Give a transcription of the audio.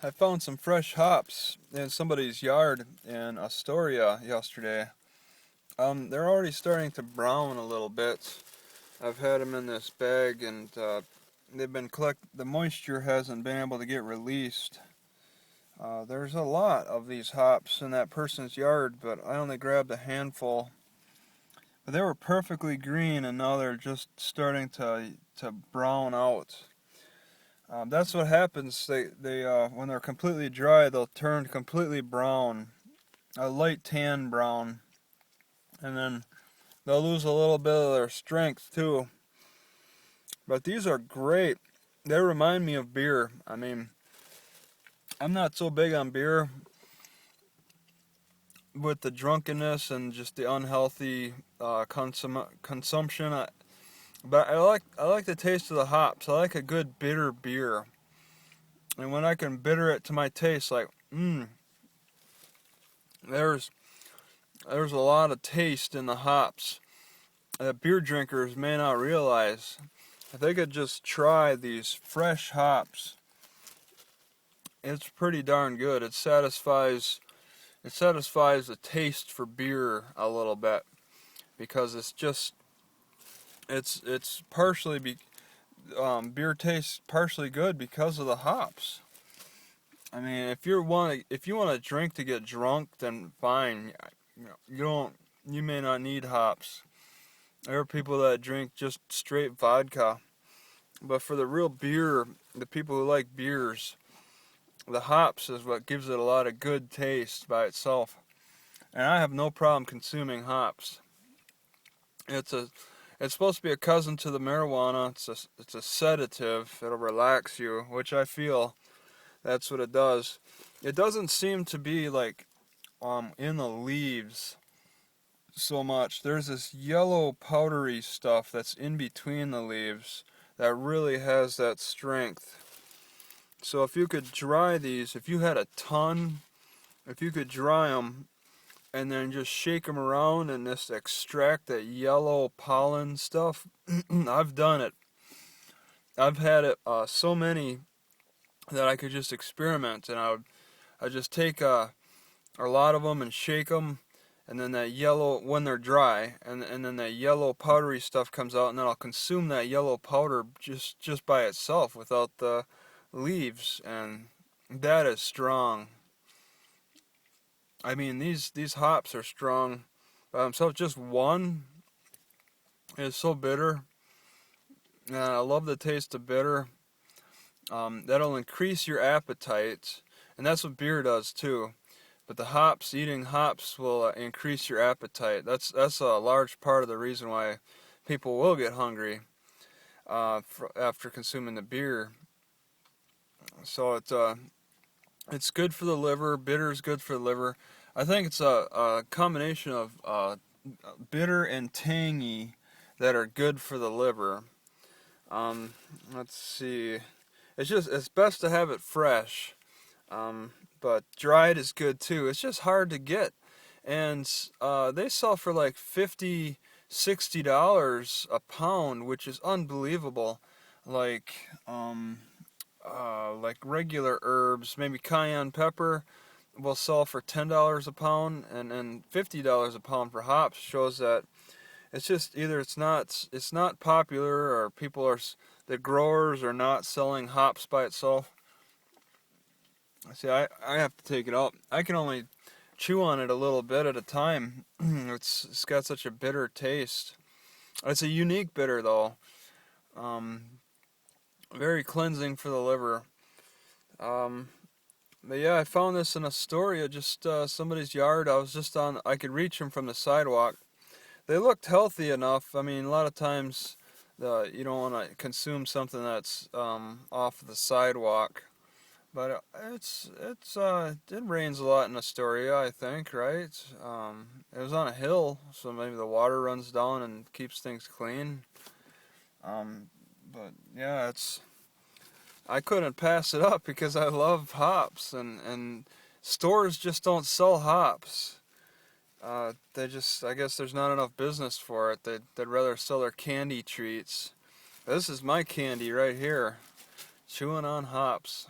I found some fresh hops in somebody's yard in Astoria yesterday. They're already starting to brown a little bit. I've had them in this bag, and they've been the moisture hasn't been able to get released. There's a lot of these hops in that person's yard, but I only grabbed a handful. But they were perfectly green, and now they're just starting to brown out. That's what happens. They when they're completely dry, they'll turn completely brown, a light tan brown, and then they'll lose a little bit of their strength too. But these are great. They remind me of beer. I mean, I'm not so big on beer with the drunkenness and just the unhealthy consumption. But I like the taste of the hops. I like a good bitter beer. And when I can bitter it to my taste, like, there's a lot of taste in the hops that beer drinkers may not realize. If they could just try these fresh hops, it's pretty darn good. It satisfies the taste for beer a little bit, because it's partially beer tastes partially good because of the hops. I mean, if you want to drink to get drunk, then fine. You may not need hops. There are people that drink just straight vodka. But for the real beer, the people who like beers, the hops is what gives it a lot of good taste by itself. And I have no problem consuming hops. It's supposed to be a cousin to the marijuana. It's a sedative. It'll relax you, which I feel that's what it does. It doesn't seem to be like in the leaves so much. There's this yellow powdery stuff that's in between the leaves that really has that strength. So if you could dry these, if you had a ton, if you could dry them and then just shake them around and just extract that yellow pollen stuff, I've done it. I've had it so many that I could just experiment, and I'd just take a lot of them and shake them, and then that yellow, when they're dry, and then that yellow powdery stuff comes out, and then I'll consume that yellow powder just by itself without the leaves, and that is strong. I mean, these hops are strong by themselves. Just one is so bitter, and I love the taste of bitter. That'll increase your appetite, and that's what beer does too. But eating hops will increase your appetite. That's a large part of the reason why people will get hungry after consuming the beer. So it's good for the liver. Bitter is good for the liver. I think it's a combination of bitter and tangy that are good for the liver. Let's see. It's best to have it fresh. But dried is good too. It's just hard to get, and they sell for like $50, $60 a pound, which is unbelievable. Like regular herbs, maybe cayenne pepper, will sell for $10 a pound, and $50 a pound for hops. Shows that it's just either it's not popular, or the growers are not selling hops by itself. See, I have to take it out. I can only chew on it a little bit at a time. It's got such a bitter taste. It's a unique bitter though. Very cleansing for the liver. But yeah, I found this in Astoria, just somebody's yard. I could reach them from the sidewalk. They looked healthy enough. I mean, a lot of times you don't want to consume something that's off the sidewalk. But it rains a lot in Astoria, I think, right? It was on a hill, so maybe the water runs down and keeps things clean. But yeah, I couldn't pass it up because I love hops, and stores just don't sell hops. I guess there's not enough business for it. They'd rather sell their candy treats. This is my candy right here, chewing on hops.